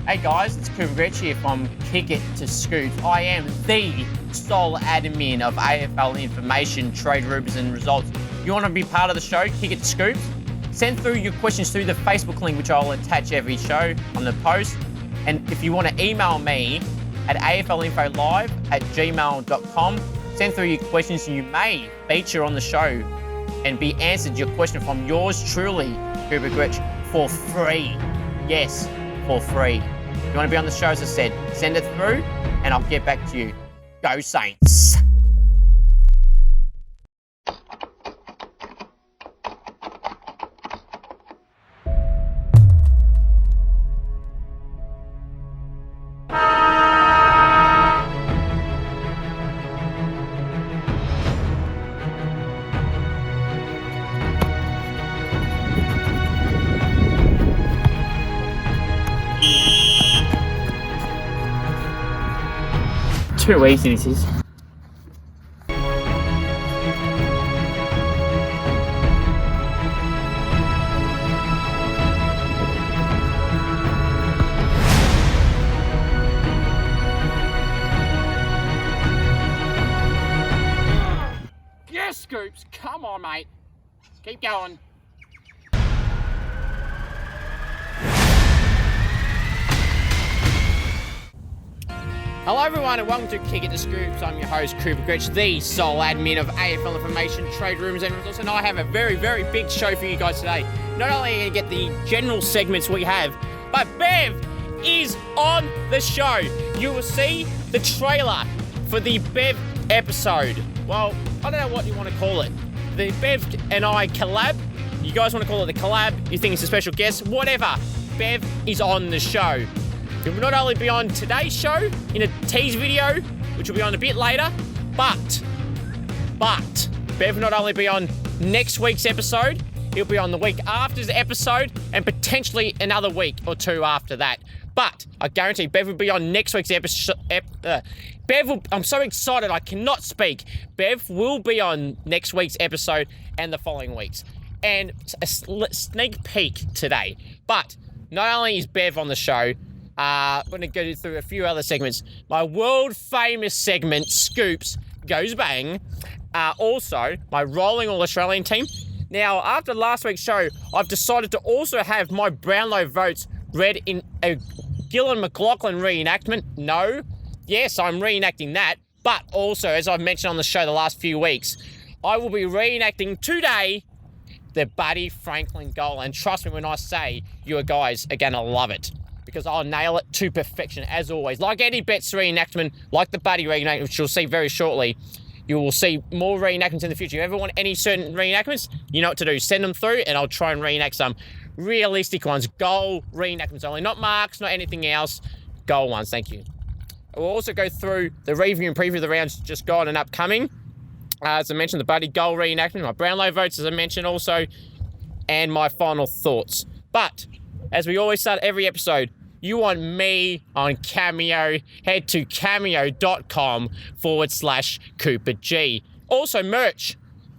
Hey guys, it's Rich here from Kick It to Scoops. I am the sole admin of AFL information, trade rumors and results. You want to be part of the show, Kick It to Scoops? Send through your questions through the Facebook link, which I'll attach every show on the post. And if you want to email me at aflinfolive@gmail.com, send through your questions and you may feature on the show and be answered your question from yours truly, Rich, for free. Yes, for free. If you want to be on the show, as I said, send it through and I'll get back to you. Go Saints! Too easy this is. Yes, Scoops, come on, mate. Keep going. Hello everyone and welcome to Kick It to Scoops. I'm your host, Rich, the sole admin of AFL information, trade rumors and results, and I have a very, very big show for you guys today. Not only are you going to get the general segments we have, but Bev is on the show. You will see the trailer for the Bev episode. Well, I don't know what you want to call it. The Bev and I collab. You guys want to call it the collab, you think it's a special guest, whatever. Bev is on the show. It will not only be on today's show in a tease video, which will be on a bit later, but Bev will not only be on next week's episode, he'll be on the week after's episode and potentially another week or two after that. But I guarantee Bev will be on next week's episode. I'm so excited I cannot speak. Bev will be on next week's episode and the following weeks. And a sneak peek today. But not only is Bev on the show, I'm going to go through a few other segments. My world famous segment, Scoops, goes bang. Also, my rolling all Australian team. Now, after last week's show, I've decided to also have my Brownlow votes read in a Gillan McLaughlin reenactment. No. Yes, I'm reenacting that. But also, as I've mentioned on the show the last few weeks, I will be reenacting today the Buddy Franklin goal. And trust me when I say you guys are going to love it, because I'll nail it to perfection, as always. Like any Betts reenactment, like the Buddy reenactment, which you'll see very shortly, you will see more reenactments in the future. If you ever want any certain reenactments, you know what to do. Send them through, and I'll try and reenact some realistic ones. Goal reenactments only, not marks, not anything else. Goal ones, thank you. We'll also go through the review and preview of the rounds just gone and upcoming. As I mentioned, the Buddy goal reenactment, my Brownlow votes, as I mentioned also, and my final thoughts. But, as we always start every episode, you want me on Cameo, head to cameo.com/Cooper G. Also, merch.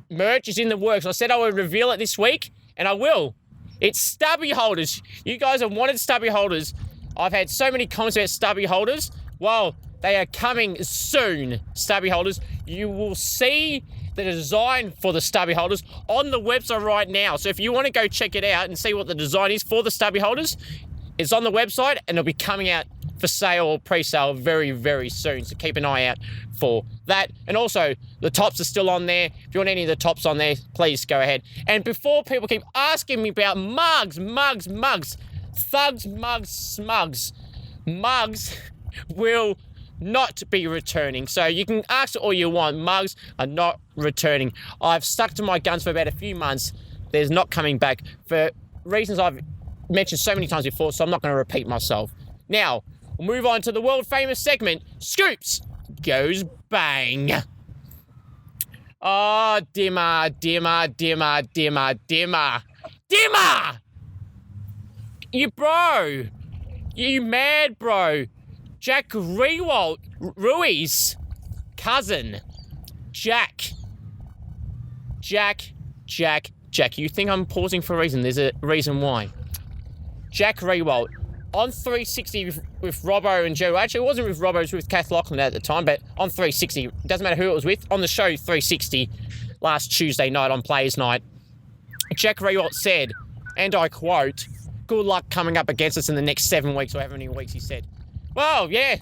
Merch is in the works. I said I would reveal it this week, and I will. It's stubby holders. You guys have wanted stubby holders. I've had so many comments about stubby holders. Well, they are coming soon, stubby holders. You will see the design for the stubby holders on the website right now. So if you want to go check it out and see what the design is for the stubby holders, it's on the website and it'll be coming out for sale or pre-sale very, very soon. So keep an eye out for that. And also, the tops are still on there. If you want any of the tops on there, please go ahead. And before people keep asking me about mugs, thugs, mugs, smugs, mugs will not be returning. So you can ask all you want. Mugs are not returning. I've stuck to my guns for about a few months. There's not coming back for reasons I've mentioned so many times before, so I'm not going to repeat myself. Now, we'll move on to the world famous segment, Scoops Goes Bang. Oh, dimmer. You mad, bro. Jack Rui's cousin. Jack. You think I'm pausing for a reason. There's a reason why. Jack Rewalt on 360 with Robbo and Joe. Actually, it wasn't with Robbo, it was with Kath Lachlan at the time, but on 360, doesn't matter who it was with, on the show 360 last Tuesday night on Players Night, Jack Riewoldt said, and I quote, "Good luck coming up against us in the next 7 weeks," or however many weeks he said. Well, yeah,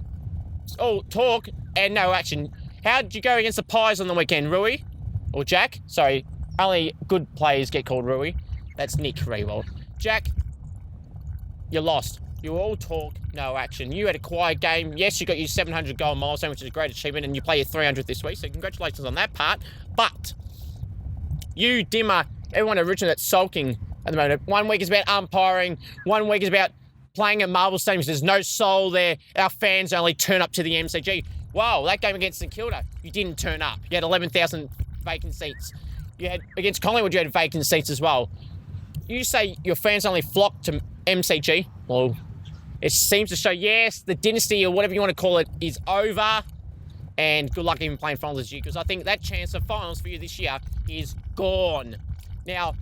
it's all talk and no action. How did you go against the Pies on the weekend, Rui? Or Jack? Sorry, only good players get called Rui. That's Nick Riewoldt. Jack, you lost. You were all talk, no action. You had a quiet game. Yes, you got your 700 goal milestone, which is a great achievement, and you play your 300th this week, so congratulations on that part. But you, Dimmer, everyone at Richmond that's sulking at the moment. 1 week is about umpiring. 1 week is about playing at Marvel Stadium. There's no soul there. Our fans only turn up to the MCG. Wow, that game against St Kilda, you didn't turn up. You had 11,000 vacant seats. You had against Collingwood, you had vacant seats as well. You say your fans only flock to MCG. Well, it seems to show, yes, the dynasty or whatever you want to call it is over. And good luck even playing finals this year, because I think that chance of finals for you this year is gone. Now,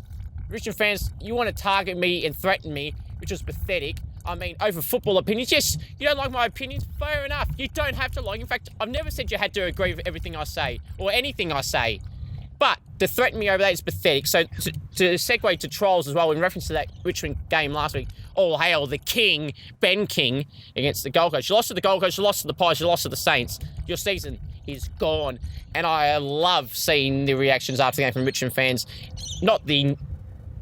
Richmond fans, you want to target me and threaten me, which was pathetic. I mean, over football opinions. Yes, you don't like my opinions. Fair enough. You don't have to like. In fact, I've never said you had to agree with everything I say or anything I say. But to threaten me over that is pathetic. So to segue to trolls as well, in reference to that Richmond game last week, all hail the King, Ben King, against the Gold Coast. You lost to the Gold Coast, you lost to the Pies, you lost to the Saints. Your season is gone. And I love seeing the reactions after the game from Richmond fans. Not the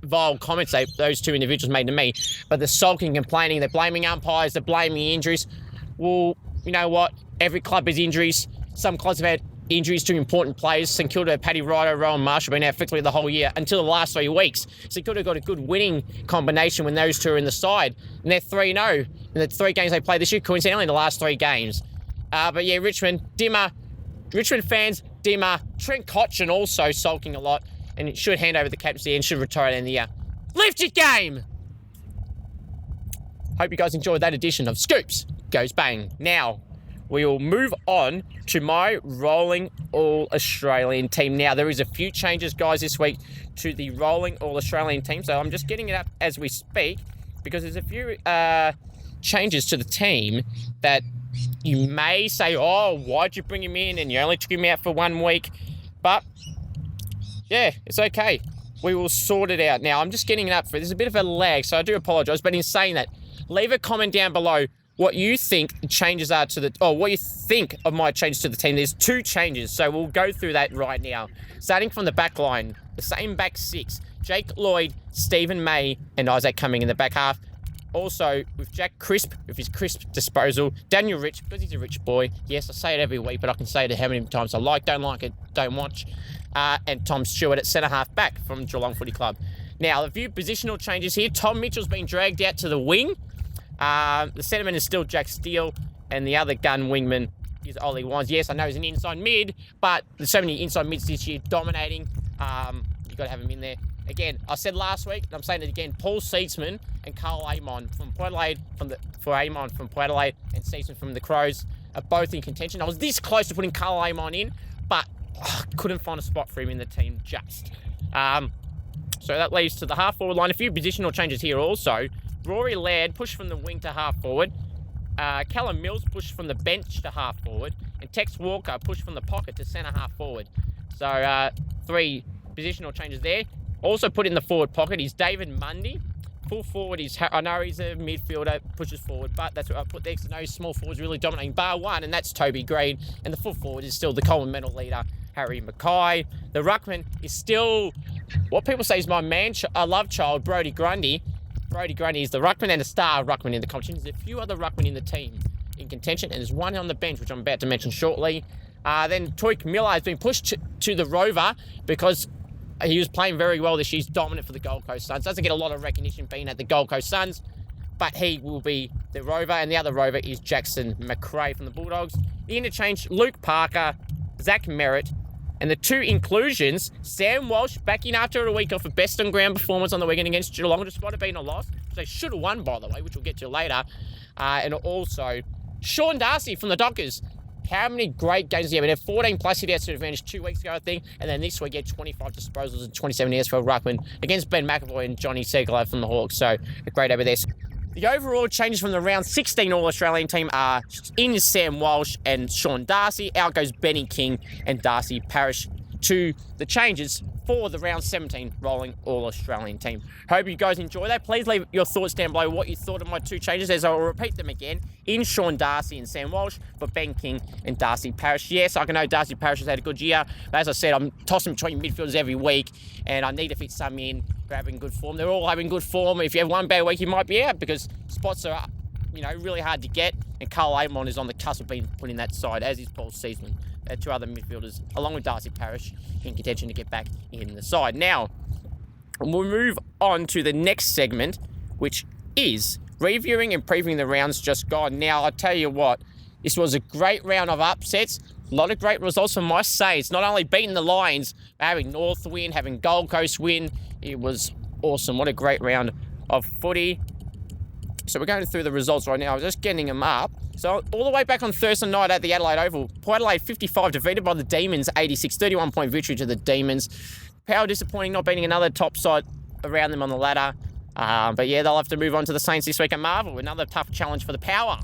vile comments those two individuals made to me, but the sulking, complaining, they're blaming umpires, they're blaming injuries. Well, you know what? Every club has injuries. Some clubs have had injuries to important players. St Kilda, Paddy Ryder, Rowan Marshall been out effectively the whole year until the last 3 weeks. St Kilda got a good winning combination when those two are in the side. And they're 3-0 in the 3 games they played this year, coincidentally in the last 3 games. But yeah, Richmond fans, Dimmer, Trent Cotchin also sulking a lot, and it should hand over the captaincy and should retire at the end of the year. Lift your game! Hope you guys enjoyed that edition of Scoops Goes Bang. Now, we will move on to my rolling All-Australian team. Now, there is a few changes, guys, this week to the rolling All-Australian team. So I'm just getting it up as we speak because there's a few changes to the team that you may say, oh, why'd you bring him in and you only took him out for 1 week? But, yeah, it's okay. We will sort it out. Now, I'm just getting it up for, there's a bit of a lag, so I do apologise. But in saying that, leave a comment down below what you think the changes are to the, or what you think of my changes to the team. There's 2 changes, so we'll go through that right now. Starting from the back line, the same back 6, Jake Lloyd, Stephen May, and Isaac Cumming in the back half. Also, with Jack Crisp, with his crisp disposal, Daniel Rich, because he's a rich boy. Yes, I say it every week, but I can say it how many times I like it, don't watch. And Tom Stewart at centre-half back from Geelong Footy Club. Now, a few positional changes here. Tom Mitchell's been dragged out to the wing. The centreman is still Jack Steele, and the other gun wingman is Ollie Wines. Yes, I know he's an inside mid, but there's so many inside mids this year dominating. You've got to have him in there. Again, I said last week, and I'm saying it again, Paul Seatsman and Carl Amon from Port Adelaide, for Amon from Port Adelaide and Seatsman from the Crows are both in contention. I was this close to putting Carl Amon in, but couldn't find a spot for him in the team just. So that leads to the half-forward line. A few positional changes here also. Rory Laird pushed from the wing to half-forward. Callum Mills pushed from the bench to half-forward. And Tex Walker pushed from the pocket to centre-half-forward. So 3 positional changes there. Also put in the forward pocket is David Mundy. Full forward is, I know he's a midfielder, pushes forward, but that's what I put there because no small forwards really dominating, bar one, and that's Toby Green. And the full forward is still the Coleman medal leader, Harry Mackay. The ruckman is still what people say is my man, love child, Brodie Grundy. Brodie Grundy is the ruckman and a star ruckman in the competition. There's a few other ruckmen in the team in contention, and there's one on the bench, which I'm about to mention shortly. Then Toik Miller has been pushed to the Rover because he was playing very well this year. He's dominant for the Gold Coast Suns. Doesn't get a lot of recognition being at the Gold Coast Suns, but he will be the Rover, and the other Rover is Jackson McRae from the Bulldogs. The interchange, Luke Parker, Zach Merritt, and the 2 inclusions, Sam Walsh back in after a week off a best on ground performance on the weekend against Geelong, despite it being a loss, which they should have won, by the way, which we'll get to later. And also Sean Darcy from the Dockers. How many great games did he have? He had 14 plus hit outs to advantage 2 weeks ago, I think. And then this week he had 25 disposals and 27 years for Ruckman against Ben McAvoy and Johnny Segler from the Hawks. So a great over there. The overall changes from the round 16 All-Australian team are in Sam Walsh and Sean Darcy. Out goes Benny King and Darcy Parish to the changes for the round 17 rolling All-Australian team. Hope you guys enjoy that. Please leave your thoughts down below what you thought of my 2 changes, as I'll repeat them again. In Sean Darcy and Sam Walsh for Ben King and Darcy Parish. Yes, I can know Darcy Parish has had a good year, but as I said, I'm tossing between midfielders every week, and I need to fit some in. They're having good form. They're all having good form. If you have one bad week, you might be out because spots are, really hard to get, and Carl Amon is on the cusp of being put in that side, as is Paul Seasman. 2 other midfielders, along with Darcy Parish, in contention to get back in the side. Now, we'll move on to the next segment, which is reviewing and previewing the rounds just gone. Now, I'll tell you what, this was a great round of upsets. A lot of great results from my Saints. Not only beating the Lions, but having North win, having Gold Coast win. It was awesome. What a great round of footy. So we're going through the results right now. I'm just getting them up. So all the way back on Thursday night at the Adelaide Oval, Port Adelaide 55 defeated by the Demons, 86, 31-point victory to the Demons. Power disappointing, not beating another top side around them on the ladder. But yeah, they'll have to move on to the Saints this week at Marvel. Another tough challenge for the Power.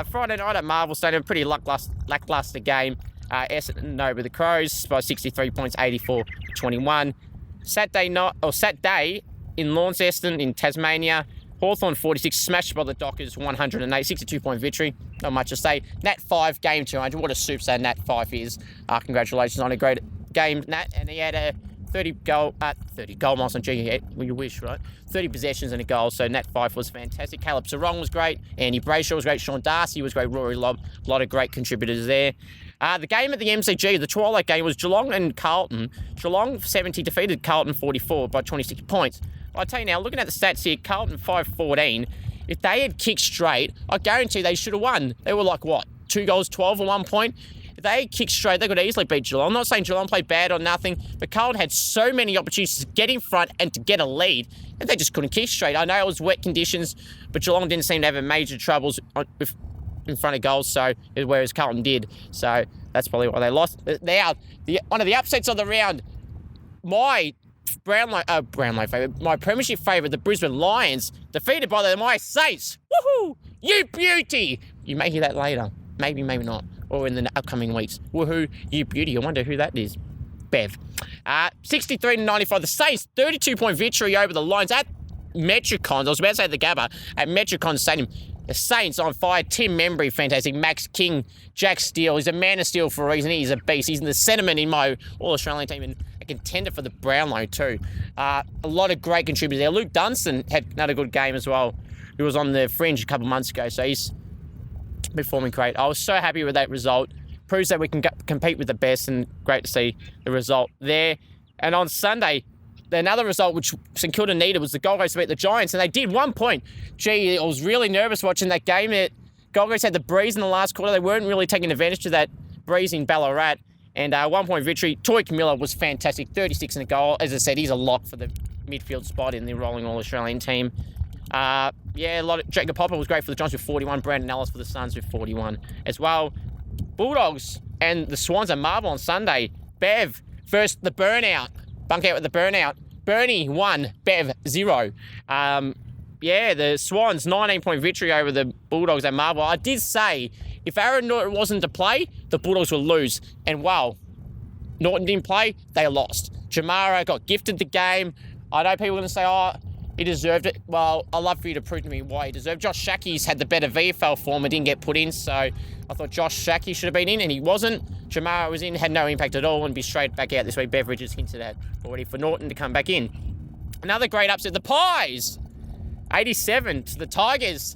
Friday night at Marvel Stadium, pretty lackluster game. Essendon over the Crows by 63 points, 84-21. Saturday in Launceston in Tasmania, Hawthorn 46, smashed by the Dockers 108, 62-point victory. Not much to say. Nat 5, game 200. What a soup that Nat 5 is. Congratulations on a great game, Nat. And he had a 30 goal miles on G. Well, you wish, right? 30 possessions and a goal. So Nat 5 was fantastic. Caleb Sarong was great. Andy Brayshaw was great. Sean Darcy was great. Rory Lobb. A lot of great contributors there. The game at the MCG, the Twilight game, was Geelong and Carlton. Geelong 70 defeated Carlton 44 by 26 points. I'll tell you now, looking at the stats here, Carlton 5-14. If they had kicked straight, I guarantee they should have won. They were like, what, 2 goals, 12 at one point? If they had kicked straight, they could easily beat Geelong. I'm not saying Geelong played bad or nothing, but Carlton had so many opportunities to get in front and to get a lead, and they just couldn't kick straight. I know it was wet conditions, but Geelong didn't seem to have major troubles in front of goals, so whereas Carlton did. So that's probably why they lost. Now, one of the upsets of the round, my Brownlow favourite, my premiership favourite, the Brisbane Lions, defeated by my Saints. Woohoo! You beauty! You may hear that later. Maybe not. Or in the upcoming weeks. Woohoo! You beauty. I wonder who that is. Bev. 63-95. The Saints, 32-point victory over the Lions at Metricon. I was about to say the Gabba. At Metricon Stadium. The Saints on fire. Tim Membry, fantastic. Max King, Jack Steele. He's a man of steel for a reason. He's a beast. He's in the sentiment in my All-Australian team and a contender for the Brownlow too. A lot of great contributors there. Luke Dunstan had another good game as well. He was on the fringe a couple of months ago, so he's performing great. I was so happy with that result. Proves that we can compete with the best, and great to see the result there. And on Sunday, another result which St Kilda needed was the Gold Coast to beat the Giants, and they did 1 point. Gee, I was really nervous watching that game. Gold Coast had the breeze in the last quarter. They weren't really taking advantage of that breeze in Ballarat. And 1 point victory. Toy Miller was fantastic, 36 and a goal. As I said, he's a lock for the midfield spot in the rolling All-Australian team. Jacob Popper was great for the Giants with 41. Brandon Ellis for the Suns with 41 as well. Bulldogs and the Swans at Marvel on Sunday. Bev, first the burnout. Bunk out with the burnout. Bernie 1, Bev 0. The Swans 19-point victory over the Bulldogs at Marvel. I did say if Aaron Norton wasn't to play, the Bulldogs will lose. And wow, Norton didn't play, they lost. Jamara got gifted the game. I know people are going to say, he deserved it. Well, I'd love for you to prove to me why he deserved it. Josh Shackey's had the better VFL form and didn't get put in, so I thought Josh Shackey should have been in, and he wasn't. Jamara was in, had no impact at all, and be straight back out this week. Beveridge has hinted at already for Norton to come back in. Another great upset, the Pies. 87 to the Tigers.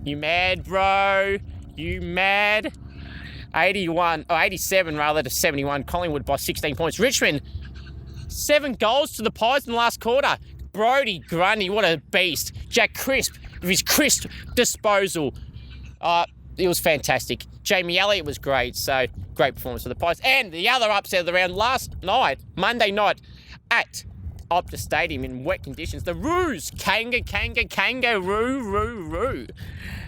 You mad, bro? You mad? 87 rather to 71. Collingwood by 16 points. Richmond, 7 goals to the Pies in the last quarter. Brodie Grundy, what a beast. Jack Crisp, with his crisp disposal. It was fantastic. Jamie Elliott was great, so great performance for the Pies. And the other upset of the round last night, Monday night, at Optus Stadium in wet conditions. The Roos, kangaroo.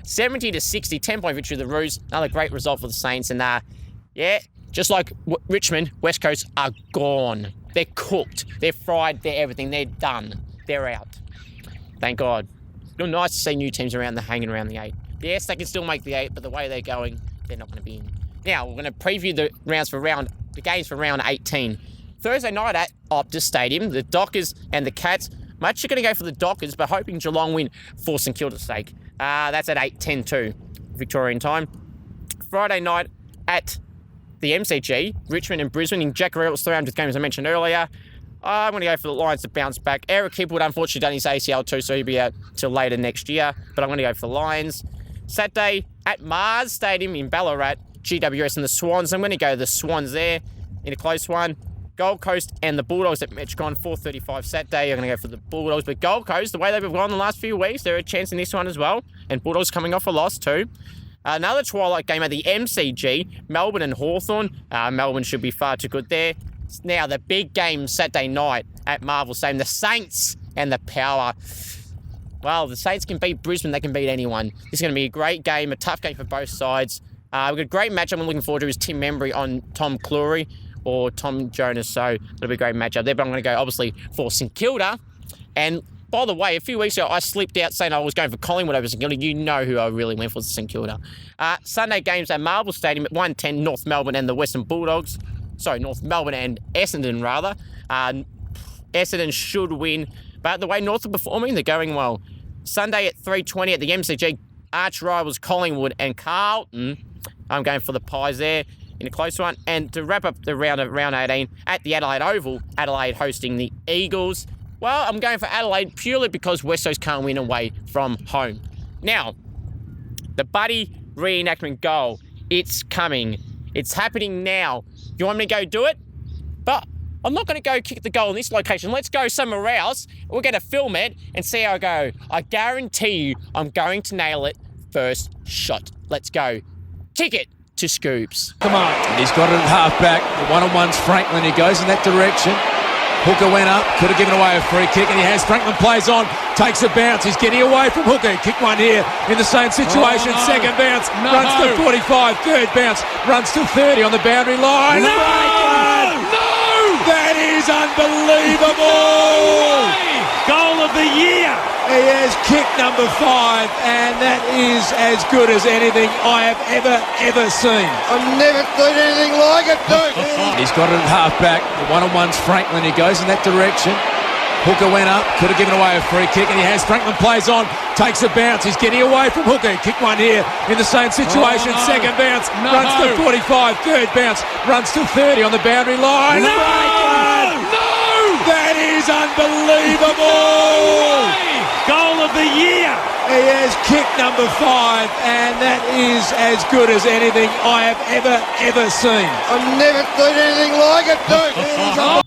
70 to 60, 10-point victory of the Roos. Another great result for the Saints. And just like Richmond, West Coast are gone. They're cooked. They're fried. They're everything. They're done. They're out. Thank God. nice to see new teams hanging around the 8. Yes, they can still make the 8, but the way they're going, they're not going to be in. Now, we're going to preview the games for round 18. Thursday night at Optus Stadium, the Dockers and the Cats. I'm actually going to go for the Dockers, but hoping Geelong win for St Kilda's sake. That's at 8:10 too, Victorian time. Friday night at the MCG, Richmond and Brisbane. In Jack Reynolds' 300th game, as I mentioned earlier. I'm going to go for the Lions to bounce back. Eric Hipwood, unfortunately, done his ACL too, so he'll be out till later next year. But I'm going to go for the Lions. Saturday at Mars Stadium in Ballarat, GWS and the Swans. I'm going to go the Swans there in a close one. Gold Coast and the Bulldogs at Metricon, 4:35 Saturday. I'm going to go for the Bulldogs. But Gold Coast, the way they've gone the last few weeks, they're a chance in this one as well. And Bulldogs coming off a loss too. Another twilight game at the MCG, Melbourne and Hawthorn. Melbourne should be far too good there. Now, the big game Saturday night at Marvel Stadium, the Saints and the Power. Well, the Saints can beat Brisbane, they can beat anyone. This is going to be a great game, a tough game for both sides. We've got a great matchup I'm looking forward to is Tim Membry on Tom Cleary or Tom Jonas, so it'll be a great matchup there. But I'm going to go, obviously, for St Kilda. And by the way, a few weeks ago, I slipped out saying I was going for Collingwood over St Kilda. You know who I really went for, St Kilda. Sunday games at Marvel Stadium at 1:10, North Melbourne and the Western Bulldogs. Sorry, North Melbourne and Essendon, rather. Essendon should win. But the way North are performing, they're going well. Sunday at 3:20 at the MCG, arch rivals Collingwood and Carlton. I'm going for the Pies there in a close one. And to wrap up the round of round 18 at the Adelaide Oval, Adelaide hosting the Eagles. Well, I'm going for Adelaide purely because West Coast can't win away from home. Now, the Buddy reenactment goal, it's coming. It's happening now. You want me to go do it? But I'm not going to go kick the goal in this location. Let's go somewhere else. We're going to film it and see how I go. I guarantee you I'm going to nail it first shot. Let's go. Kick it to Scoops. Come on. And he's got it at half-back. The one-on-one's Franklin. He goes in that direction. Hooker went up, could have given away a free kick, and he has. Franklin plays on, takes a bounce. He's getting away from Hooker. Kick one here in the same situation. Oh, no. Second bounce, runs to 45. Third bounce, runs to 30 on the boundary line. No! No! That is unbelievable! Goal of the year! He has kicked number 5, and that is as good as anything I have ever seen. I've never seen anything like it, dude. He's got it at half-back. The one-on-one's Franklin. He goes in that direction. Hooker went up, could have given away a free kick, and he has. Franklin plays on, takes a bounce. He's getting away from Hooker. Kick one here in the same situation. Oh, no. Second bounce, No. runs to 45. Third bounce, runs to 30 on the boundary line. No! No! That is unbelievable! Goal of the year! He has kicked number 5, and that is as good as anything I have ever seen. I've never seen anything like it, dude.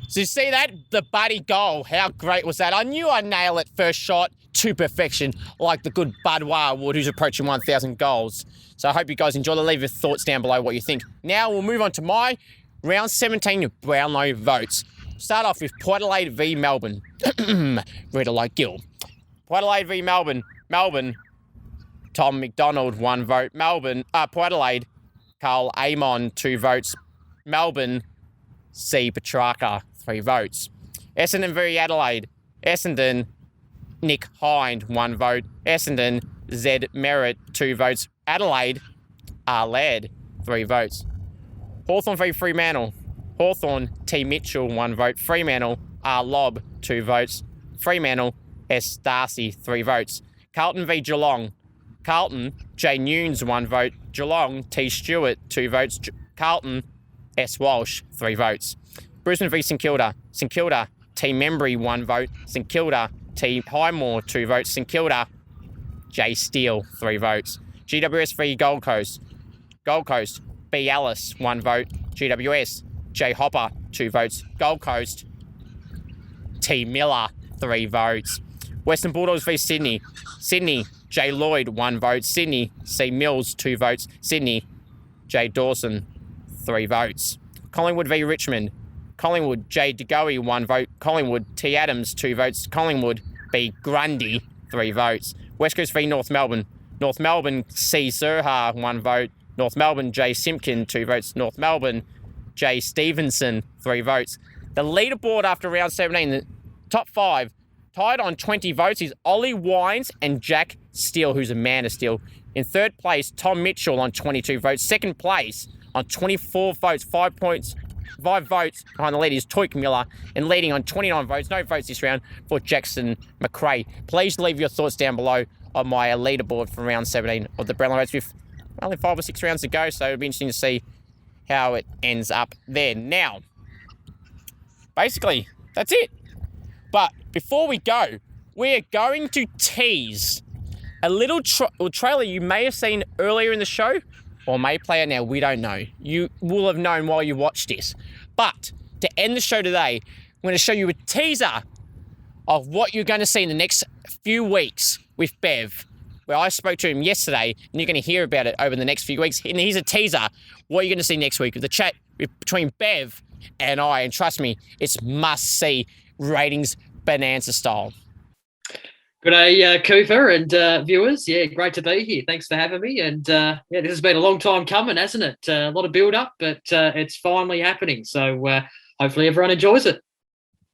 So you see that? The Buddy goal. How great was that? I knew I'd nail it first shot to perfection, like the good Bud Warwood, who's approaching 1,000 goals. So I hope you guys enjoy. Leave your thoughts down below what you think. Now we'll move on to my round 17 Brownlow votes. Start off with Port Adelaide v Melbourne. Read it like Gil. Port Adelaide v Melbourne. Melbourne, Tom McDonald, 1 vote. Melbourne, Port Adelaide, Carl Amon, 2 votes. Melbourne, C. Petrarca, 3 votes. Essendon v Adelaide. Essendon, Nick Hind, 1 vote. Essendon, Z. Merritt, 2 votes. Adelaide, R. Laird, 3 votes. Hawthorn v Fremantle. Hawthorn, T. Mitchell, 1 vote. Fremantle, R. Lobb, 2 votes. Fremantle, S. Darcy, 3 votes. Carlton v Geelong. Carlton, J. Nunes, 1 vote. Geelong, T. Stewart, 2 votes. Carlton, S. Walsh, 3 votes. Brisbane v St Kilda. St Kilda, T. Membry, 1 vote. St Kilda, T. Highmore, 2 votes. St Kilda, J. Steele, 3 votes. GWS v Gold Coast. Gold Coast, B. Ellis, 1 vote. GWS, J. Hopper, 2 votes. Gold Coast, T. Miller, 3 votes. Western Bulldogs v Sydney. Sydney, J. Lloyd, 1 vote. Sydney, C. Mills, 2 votes. Sydney, J. Dawson, 3 votes. Collingwood v Richmond. Collingwood, J. DeGoey, 1 vote. Collingwood, T. Adams, 2 votes. Collingwood, B. Grundy, 3 votes. West Coast v North Melbourne. North Melbourne, C. Surha, 1 vote. North Melbourne, J. Simpkin, 2 votes. North Melbourne, J. Stevenson, 3 votes. The leaderboard after round 17, the top 5, Tied on 20 votes is Ollie Wines and Jack Steele, who's a man of steel. In third place, Tom Mitchell on 22 votes. Second place on 24 votes, 5 votes behind the lead is Toik Miller, and leading on 29 votes. No votes this round for Jackson McRae. Please leave your thoughts down below on my leaderboard from round 17 of the Brownlow Votes with only 5 or 6 rounds to go, so it'll be interesting to see how it ends up there. Now, basically, that's it. But before we go, we're going to tease a little trailer you may have seen earlier in the show, or may play it now, we don't know. You will have known while you watched this. But to end the show today, I'm going to show you a teaser of what you're going to see in the next few weeks with Bev, where I spoke to him yesterday, and you're going to hear about it over the next few weeks. And here's a teaser, what you're going to see next week with the chat between Bev and I. And trust me, it's must-see ratings bonanza style. Good day, Cooper and viewers. Yeah, great to be here. Thanks for having me. And this has been a long time coming, hasn't it? A lot of build-up, but it's finally happening. So hopefully everyone enjoys it.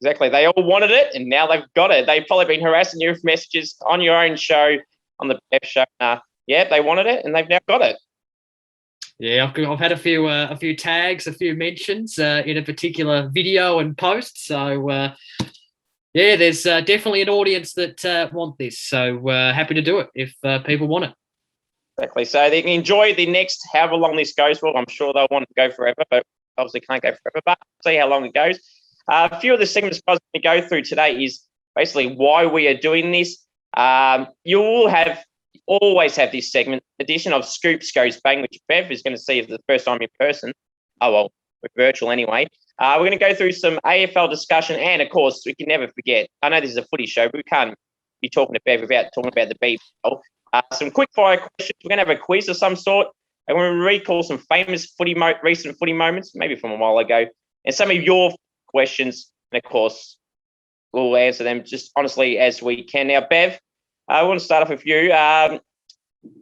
Exactly. They all wanted it, and now they've got it. They've probably been harassing you with messages on your own show, on the Bev show. Yeah, they wanted it, and they've now got it. Yeah, I've had a few tags, a few mentions in a particular video and post. So yeah, there's definitely an audience that want this. So happy to do it if people want it. Exactly. So they can enjoy the next however long this goes for. I'm sure they'll want to go forever, but obviously can't go forever. But see how long it goes. A few of the segments I was going to go through today is basically why we are doing this. You will always have this segment edition of Scoops Goes Bang, which Bev is going to see for the first time in person. Oh, well, we're virtual anyway. We're going to go through some AFL discussion, and of course, we can never forget. I know this is a footy show, but we can't be talking to Bev without talking about the BBL. Some quick fire questions. We're going to have a quiz of some sort. And we're going to recall some famous recent footy moments, maybe from a while ago, and some of your questions. And of course, we'll answer them just honestly as we can. Now, Bev, I want to start off with you.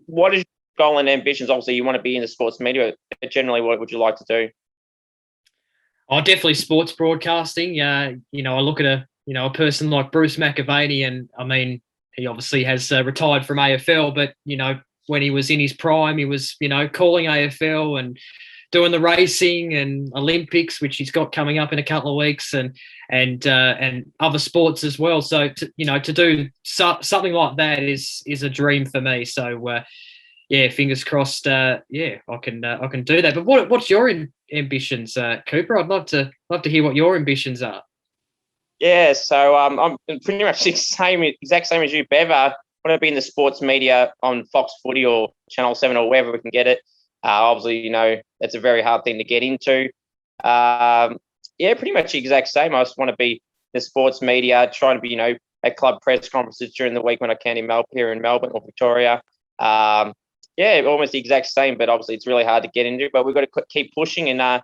What is your goal and ambitions? Obviously, you want to be in the sports media. Generally, what would you like to do? Oh, definitely sports broadcasting. I look at a person like Bruce McAvaney, and I mean, he obviously has retired from AFL, but when he was in his prime, he was calling AFL and doing the racing and Olympics, which he's got coming up in a couple of weeks, and other sports as well. So to do something like that is a dream for me. So yeah, fingers crossed. I can do that. But what's your ambitions, Cooper? I'd love to hear what your ambitions are. Yeah, so I'm pretty much the exact same as you, Bev. I want to be in the sports media on Fox Footy or Channel 7 or wherever we can get it. Obviously, that's a very hard thing to get into. Yeah, pretty much the exact same. I just want to be in the sports media, trying to be, at club press conferences during the week when I can here in Melbourne or Victoria. Yeah, almost the exact same, but obviously it's really hard to get into. But we've got to keep pushing, and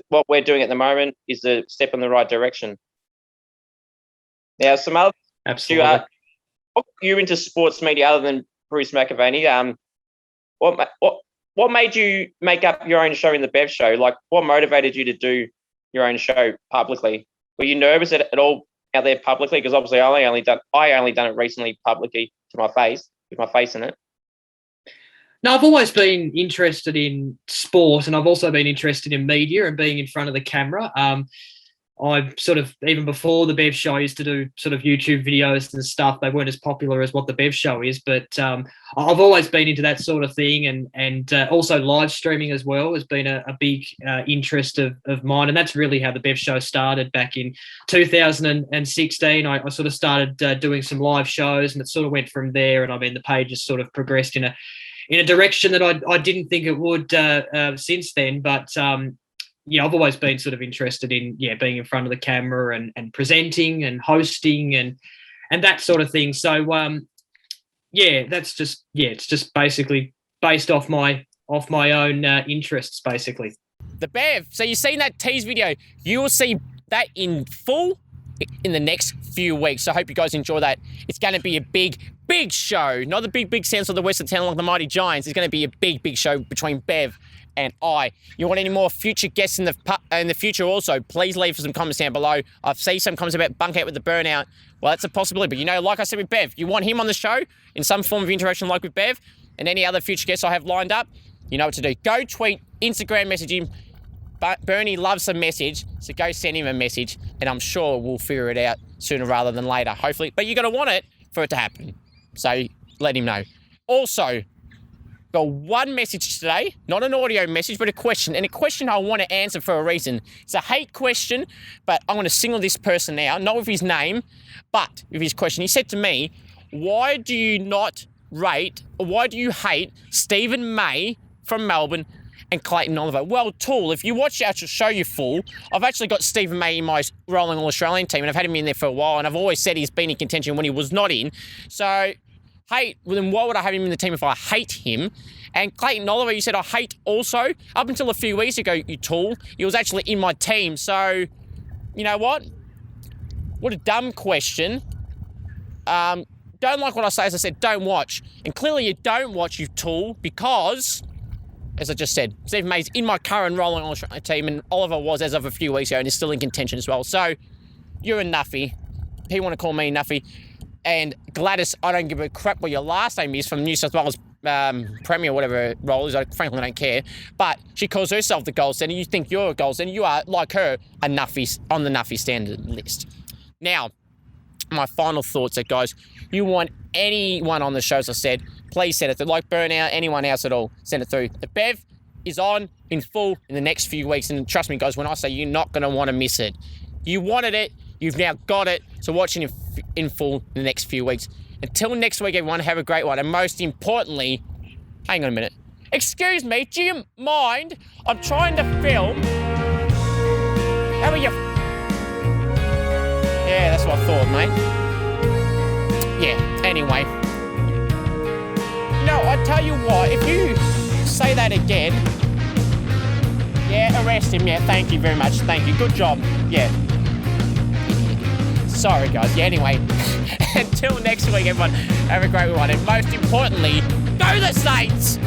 what we're doing at the moment is a step in the right direction. Now, some other Absolutely. What you into sports media other than Bruce McAvaney? What made you make up your own show in the Bev show? Like, what motivated you to do your own show publicly? Were you nervous at all out there publicly? Because obviously I only done it recently publicly to my face, with my face in it. No, I've always been interested in sport, and I've also been interested in media and being in front of the camera. I sort of, even before the Bev show, I used to do sort of YouTube videos and stuff. They weren't as popular as what the Bev show is, but I've always been into that sort of thing, and also live streaming as well has been a big interest of mine. And that's really how the Bev show started back in 2016. I sort of started doing some live shows, and it sort of went from there. And I mean, the page has sort of progressed in a direction that I didn't think it would since then, but I've always been sort of interested in being in front of the camera and presenting and hosting and that sort of thing. So that's just it's just basically based off my own interests, basically. The Bev. So you've seen that tease video. You will see that in full in the next few weeks. So I hope you guys enjoy that. It's going to be a big show. Not the big sense of the Western Town like the Mighty Giants. It's going to be a big show between Bev and I. You want any more future guests in the future also, please leave some comments down below. I've seen some comments about Bunk Out with the Burnout. Well, that's a possibility. But, you know, like I said with Bev, you want him on the show in some form of interaction like with Bev and any other future guests I have lined up, you know what to do. Go tweet, Instagram message him. Bernie loves a message, so go send him a message, and I'm sure we'll figure it out sooner rather than later, hopefully. But you're going to want it for it to happen. So let him know. Also, got one message today, not an audio message, but a question. And a question I want to answer for a reason. It's a hate question, but I'm going to single this person out, not with his name, but with his question. He said to me, why do you hate Stephen May from Melbourne and Clayton Oliver? Well, Tool, if you watch our show, you fool, I've actually got Stephen May in my rolling All-Australian team, and I've had him in there for a while, and I've always said he's been in contention when he was not in. So, well, then why would I have him in the team if I hate him? And Clayton Oliver, you said I hate also. Up until a few weeks ago, you Tool, he was actually in my team. So, you know what? What a dumb question. Don't like what I say. As I said, don't watch. And clearly you don't watch, you Tool, because, as I just said, Stephen May's in my current rolling Australian team, and Oliver was as of a few weeks ago, and is still in contention as well. So, you're a nuffy. People want to call me nuffy. And Gladys, I don't give a crap what your last name is, from New South Wales Premier, whatever role is. I frankly don't care. But she calls herself the goal centre. You think you're a goal centre. You are, like her, a nuffy on the nuffy standard list. Now, my final thoughts are, guys, you want anyone on the show, as I said, please send it through. Like Burnout, anyone else at all, send it through. The Bev is on in full in the next few weeks. And trust me, guys, when I say you're not going to want to miss it. You wanted it. You've now got it. So watch it in full in the next few weeks. Until next week, everyone, have a great one. And most importantly, hang on a minute. Excuse me, do you mind? I'm trying to film. How are you? Yeah, that's what I thought, mate. Yeah, anyway. No, I tell you what, if you say that again, yeah, arrest him. Yeah, thank you very much. Thank you. Good job. Yeah. Sorry, guys. Yeah, anyway. Until next week, everyone, have a great one. And most importantly, go the Saints!